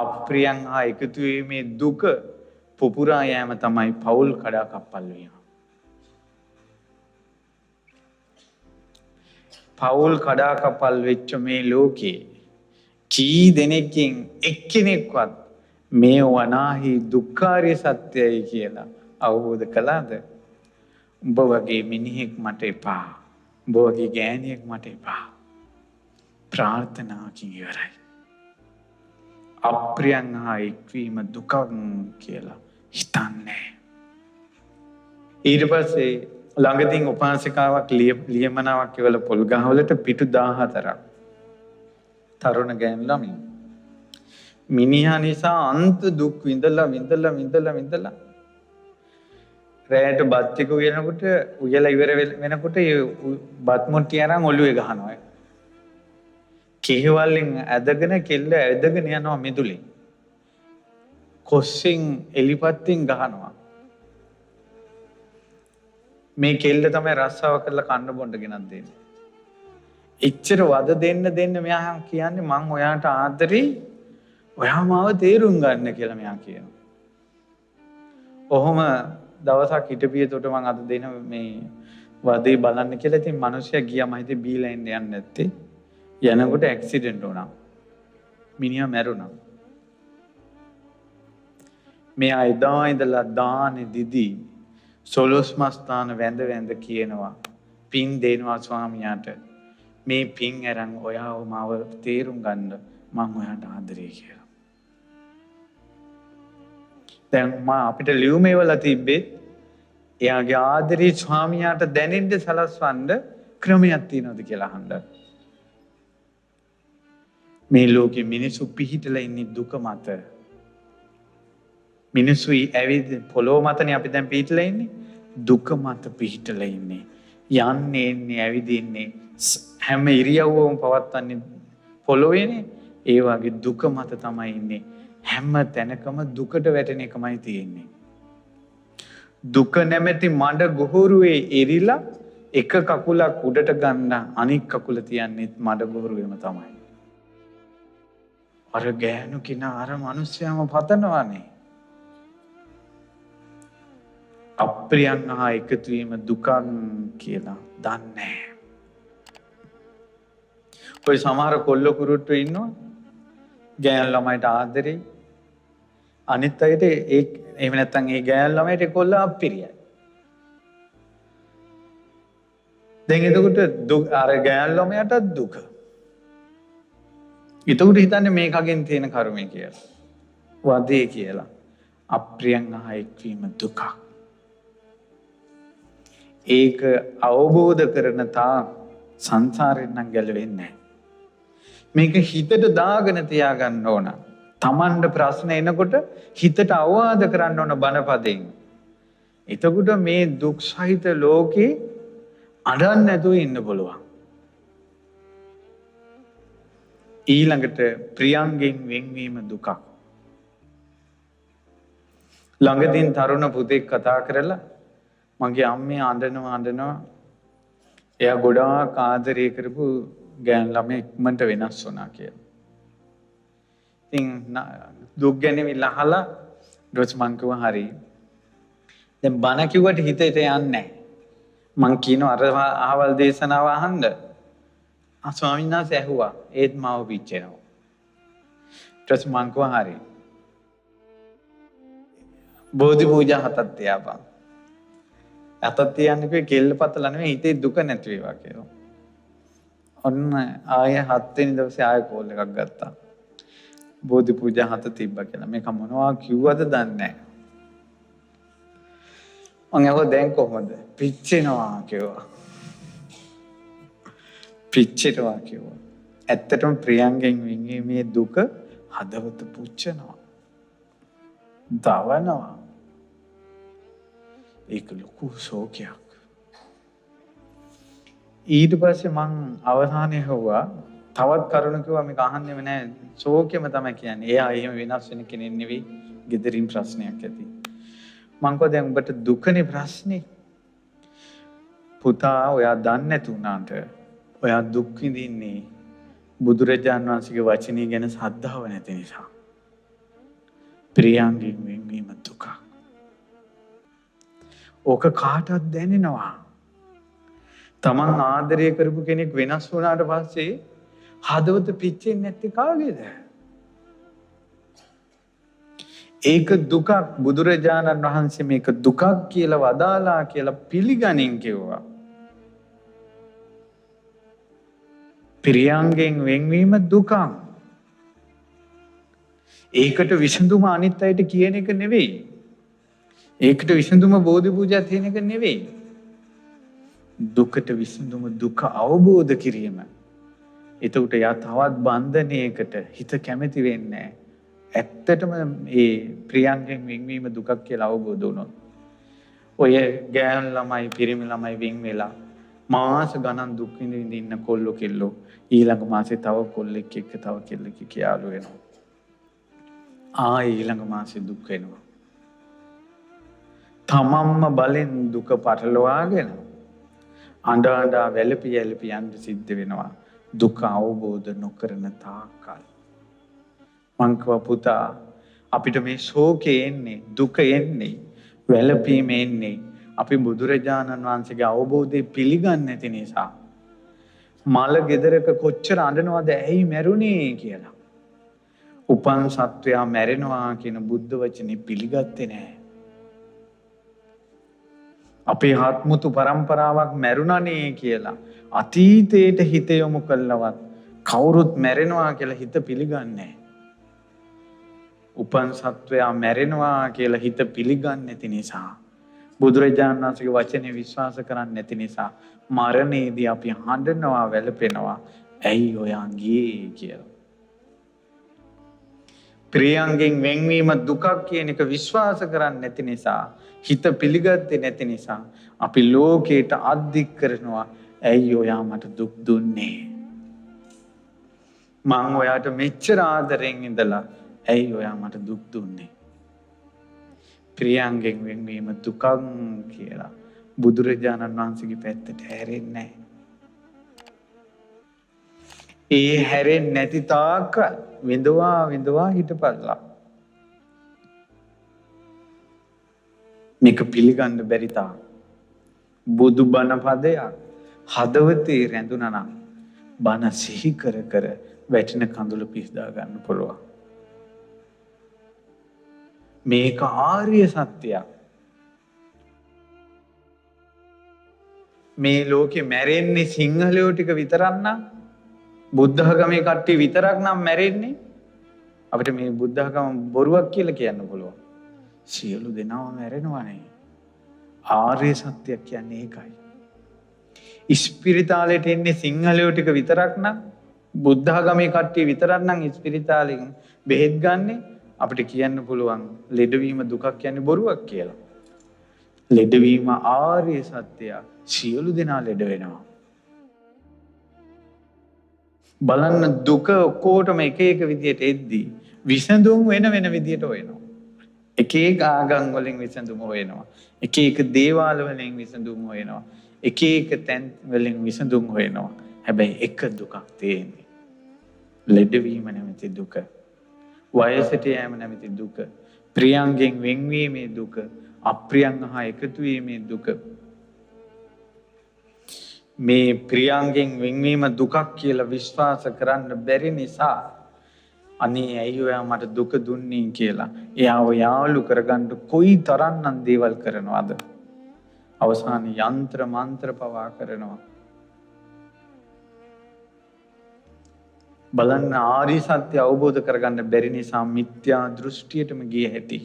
අප්‍රියයන් හා එකතු වීමේ දුක පුපුරා යෑම තමයි පවුල් කඩාකප්පල් වීම. පවුල් කඩාකප්පල් වෙච්ච මේ ලෝකේ කී දෙනෙක්ගෙන් එක්කෙනෙක්වත් මේ වනාහි දුක්ඛාරිය සත්‍යයි කියලා අවබෝධ කළාද? උඹ වගේ මිනිහෙක් මට එපා. උඹ වගේ ගෑණියෙක් මට එපා. ප්‍රාර්ථනාකින් ඉවරයි. අප්‍රියයන් හා එක්වීම දුකක් කියලා හිතන්නේ. ඊට පස්සේ ළඟදීන් උපාසිකාවක් ලියමනාවක් එවල පොල් ගහවලට පිටු 14ක් තරුණ ගෑනු ළමයි. මිනිහා නිසා අන්ත දුක් විඳලා රැයට බත් ටික උයනකොට උයලා ඉවර වෙනකොට බත් මුට්ටිය අරන් ඔළුවේ ගහනවා. කෙහෙවලින් ඇදගෙන කෙල්ල ඇදගෙන යනවා මිදුලේ. කොස්සෙන් එලිපත්තින් ගහනවා. මේ කෙල්ල තමයි රස්සාව කරලා කන්න බොන්න ගෙනත් දෙන්නේ. එච්චර වද දෙන්න මෙයා කියන්නේ මං ඔයාට ආදරේ, ඔයා මාව තේරුම් ගන්න කියලා මෙයා කියනවා. ඔහොම දවසක් හිටපියතොට මං අද දෙන මේ වදේ බලන්න කියලා. ඉතින් මිනිස්සයා ගියාම හිතේ බීලා එන්න යන්නේ නැත්තේ. යනකොට ඇක්සිඩන්ට් වුණා. මිනිහා මැරුණා. මෙයා එදා ඉඳලා දානේ දිදී සොලොස් මස්ථාන වැඳ කියනවා, පින් දෙනවා ස්වාමියාට. මේ පින් අරන් ඔයාව මාව තේරුම් ගන්න මම ඔයාට ආදරේ කියලා. දැන් අපිට ලියුමේ වල තිබ්බෙත් එයාගේ ආදරේ ස්වාමියාට දැනෙන්න සලස්වන්න ක්‍රමයක් තියෙනවද කියලා අහන්න. මේ ලෝකෙ මිනිස්සු පිහිටලා ඉන්නේ දුක මත. මිනිස්සු ඇවිත් පොළොව මතනේ අපි දැන් පිහිටලා ඉන්නේ. දුක මත පිහිටලා ඉන්නේ. යන්නේ එන්නේ ඇවිදින්නේ හැම ඉරියව්වම පවත්වන්නේ පොළොවේනේ. ඒ වගේ දුක මත තමයි ඉන්නේ. හැම තැනකම දුකට වැටෙන එකමයි තියෙන්නේ. දුක නැමැති මඩ ගොහරුවේ එරිලා එක කකුලක් උඩට ගන්න අනික් කකුල තියන්නේ මඩ ගොහරුවේම තමයි. අර ගෑනු කිනා අර මිනිස්සයම පතනවානේ. අප්‍රියයන් හා එකතු වීම දුකක් කියලා දන්නේ. ඔය සමහර කොල්ල කුරුට්ටු ඉන්නවා ගෑනු ළමයිට ආදරේ. අනිත් අයට එහෙම නැත්නම් ඒ ගෑනු ළමයිට කොල්ල අප්‍රියයි. දැන් එතකොට අර ගෑනු ළමයාට දුක. එතකොට හිතන්නේ මේකගෙන් තියෙන කර්මය කියලා. වදේ කියලා. අප්‍රියයන් හා එක්වීම දුකක්. ඒක අවබෝධ කරන තා සංසාරයෙන් නම් ගැලවෙන්නේ නැහැ. මේක හිතට දාගෙන තියාගන්න ඕන. Tamanට ප්‍රශ්න එනකොට හිතට අවවාද කරන්න ඕන බණපදයෙන්. එතකොට මේ දුක් සහිත ලෝකේ අඬන්න නැතුව ඉන්න පුළුවන්. ඊළඟට ප්‍රියංගෙන් වෙන්වීම දුකක්. ළඟදීන් තරුණ පුතෙක් කතා කරලා මගේ අම්මේ අඬනවා. එයා ගොඩාක් ආදරය කරපු ගෑනු ළමයා ඉක්මනට වෙනස් වුණා කියලා. ඉතින් දුක් ගැනවිල අහලා ඊට මං කිව්වා හරි. දැන් බණ කිව්වට හිතේට යන්නේ නැහැ. මං කියනවා අර අහවල් දේශනාව අහන්න. ස්වාමීන් වහන්සේ ඇහුවා. ඒත් මාව පිච්චෙනවා. ඊට මං කිව්වා හරි. බෝධි පූජා 7ක් තියාපන්. 7ක් තියන්නේ කිව්වේ කෙල්ල පතලා නෙවෙයි හිතේ දුක නැති වේවා කියලා. ඔන්න ආය 7 වෙනි දවසේ ආය කෝල් එකක් ගත්තා. බෝධි පූජා 7 තිබ්බා කියලා. මේක මොනවා කිව්වද දන්නේ නැහැ. මං අහුවා දැන් කොහොමද? පිච්චෙනවා කිව්වා. පිච්චෙනවා කිව්වා. ඇත්තටම ප්‍රියංගෙන් විඳීමේ දුක හදවත පුච්චනවා. දවනවා. ඒක ලොකු ශෝකයක්. ඊට පස්සේ මං අවසානයේ හුවා තවත් කරුණ කිව්වා මේක අහන්නෙම නෑ. ශෝකෙම තමයි කියන්නේ. එයා එහෙම වෙනස් වෙන කෙනෙක් නෙවෙයි. ගෙදරින් ප්‍රශ්නයක් ඇති. මං කිව්වා දැන් උඹට දුකනේ ප්‍රශ්නේ. පුතා ඔයා දන්නේ නැතුණාට ඔයා දුක් විඳින්නේ බුදුරජාණන් වහන්සේගේ වචනේ ගැන ශ්‍රද්ධාව නැති නිසා. ප්‍රියංගෙන් වෙන්වීම දුක. ඕක කාටවත් දැනෙනවා. තමන් ආදරය කරපු කෙනෙක් වෙනස් වුණාට පස්සේ හදවත පිච්චෙන්නේ නැත්තේ කාගේද? ඒක දුකක්. බුදුරජාණන් වහන්සේ මේක දුකක් කියලා වදාලා කියලා පිළිගනින් කිව්වා. ප්‍රියංගෙන් වෙන්වීම දුකක්. ඒකට විසඳුම අනිත් අයට කියන එක නෙවෙයි. ඒකට විසඳුම බෝධි පූජා තියෙන එක නෙවෙයි. දුකට විසඳුම දුක අවබෝධ කිරීම. එතකොට යා තවත් බන්ධනයකට හිත කැමති වෙන්නේ නැහැ. ඇත්තටම මේ ප්‍රියංගෙන් වෙන්වීම දුකක් කියලා අවබෝධ වුණොත් ඔය ගෑනු ළමයි පිරිමි ළමයි වෙන් වෙලා මාස ගණන් දුක් විඳින්න ඉන්න කොල්ලෝ කෙල්ලෝ ඊළඟ මාසේ තව කොල්ලෙක් එක්ක තව කෙල්ලෙක් එක්ක යාළු වෙනවා. ඊළඟ මාසේ දුක් වෙනවා. තමන්ම බලෙන් දුක පටලවාගෙන අඬ අඬ වැළපි වැළපි යන්න සිද්ධ වෙනවා. දුක අවබෝධ නොකරන තාක්කල්. මං කිව්වා පුතා අපිට මේ ශෝකේ එන්නේ දුක එන්නේ වැළපීම එන්නේ අපි බුදුරජාණන් වහන්සේගේ අවබෝධය පිළිගන්නේ නැති නිසා. මල ගෙදරක කොච්චර අඬනවද ඇයි මැරුණේ කියලා. උපන් සත්වයා මැරෙනවා කියන බුද්ධ වචනේ පිළිගත්තේ නැහැ. අපේ ආත්මතු පරම්පරාවක් මැරුණනේ කියලා අතීතයට හිත යොමු කළවත් කවුරුත් මැරෙනවා කියලා හිත පිළිගන්නේ නැහැ. උපන් සත්වයා මැරෙනවා කියලා හිත පිළිගන්නේ නැති නිසා බුදුරජාණන් වහන්සේගේ වචනේ විශ්වාස කරන්නේ නැති නිසා මරණයේදී අපි හඬනවා වැළපෙනවා ඇයි ඔයා ගියේ කියලා. ප්‍රියංගෙන් වෙන්වීම දුකක් කියන එක විශ්වාස කරන්නේ නැති නිසා හිත පිළිගත්තේ නැති නිසා අපි ලෝකයට අද්දික් කරනවා ඇයි ඔයා මට දුක් දුන්නේ? මං ඔයාට මෙච්චර ආදරෙන් ඉඳලා ඇයි ඔයා මට දුක් දුන්නේ? ප්‍රියංගෙන් වෙන්වීම දුකක් කියලා බුදුරජාණන් වහන්සේගේ පැත්තට හැරෙන්නේ නැහැ. ඒ හැරෙන්නේ නැති තාක් විඳවා හිටපල්ලා. මේක පිළිගන්න බැරි තාක් බුදු බණ පදයක් හදවතේ රැඳුණා නම් බණ සිහි කර කර වැටෙන කඳුළු පිස්දා ගන්න පුළුවන්. මේක ආර්ය සත්‍යයක්. මේ ලෝකේ මැරෙන්නේ සිංහලයෝ ටික විතරක් නම් බුද්ධ ධර්මයේ කට්ටිය විතරක් නම් මැරෙන්නේ. අපිට මේ බුද්ධ ධර්ම බොරුවක් කියලා කියන්න පුළුවන්. සියලු දෙනාම මැරෙනවානේ. ආර්ය සත්‍යයක් කියන්නේ ඒකයි. ඉස්පිරිතාලෙට එන්නේ සිංහලයෝ ටික විතරක් නම් බුද්ධ ධර්මයේ කට්ටිය විතරක් නම් ඉස්පිරිතාලෙන් බෙහෙත් ගන්නේ. අපිට කියන්න පුළුවන් ලෙඩවීම දුකක් කියන්නේ බොරුවක් කියලා. ලෙඩවීම ආර්ය සත්‍යය. සියලු දෙනා ලෙඩ වෙනවා. බලන්න දුක ඔක්කොටම එක එක විදියට එද්දී විසඳුම් වෙන විදියට හොයනවා. එක එක ආගම් වලින් විසඳුම හොයනවා. එක එක දේවාල වලින් විසඳුම් හොයනවා. එක එක තැන් වලින් විසඳුම් හොයනවා. හැබැයි එක දුකක් තියෙන්නේ. ලෙඩවීම නැමැති දුක. වයසට යෑම නැමැති දුක. ප්‍රියංගෙන් වෙන්වීමේ දුක. අප්‍රියං හා එකතු වීමේ දුක. මේ ප්‍රියංගෙන් වෙන්වීම දුකක් කියලා විශ්වාස කරන්න බැරි නිසා අනේ ඇයි ඔයා මට දුක දුන්නේ කියලා එයාව යාළු කරගන්න කොයි තරම්නම් දේවල් කරනවද? අවසාන යంత్ర මන්ත්‍ර පවා කරනවා. බලන්න ආරි සත්‍ය අවබෝධ කරගන්න බැරි නිසා මිත්‍යා දෘෂ්ටියටම ගිය හැටි.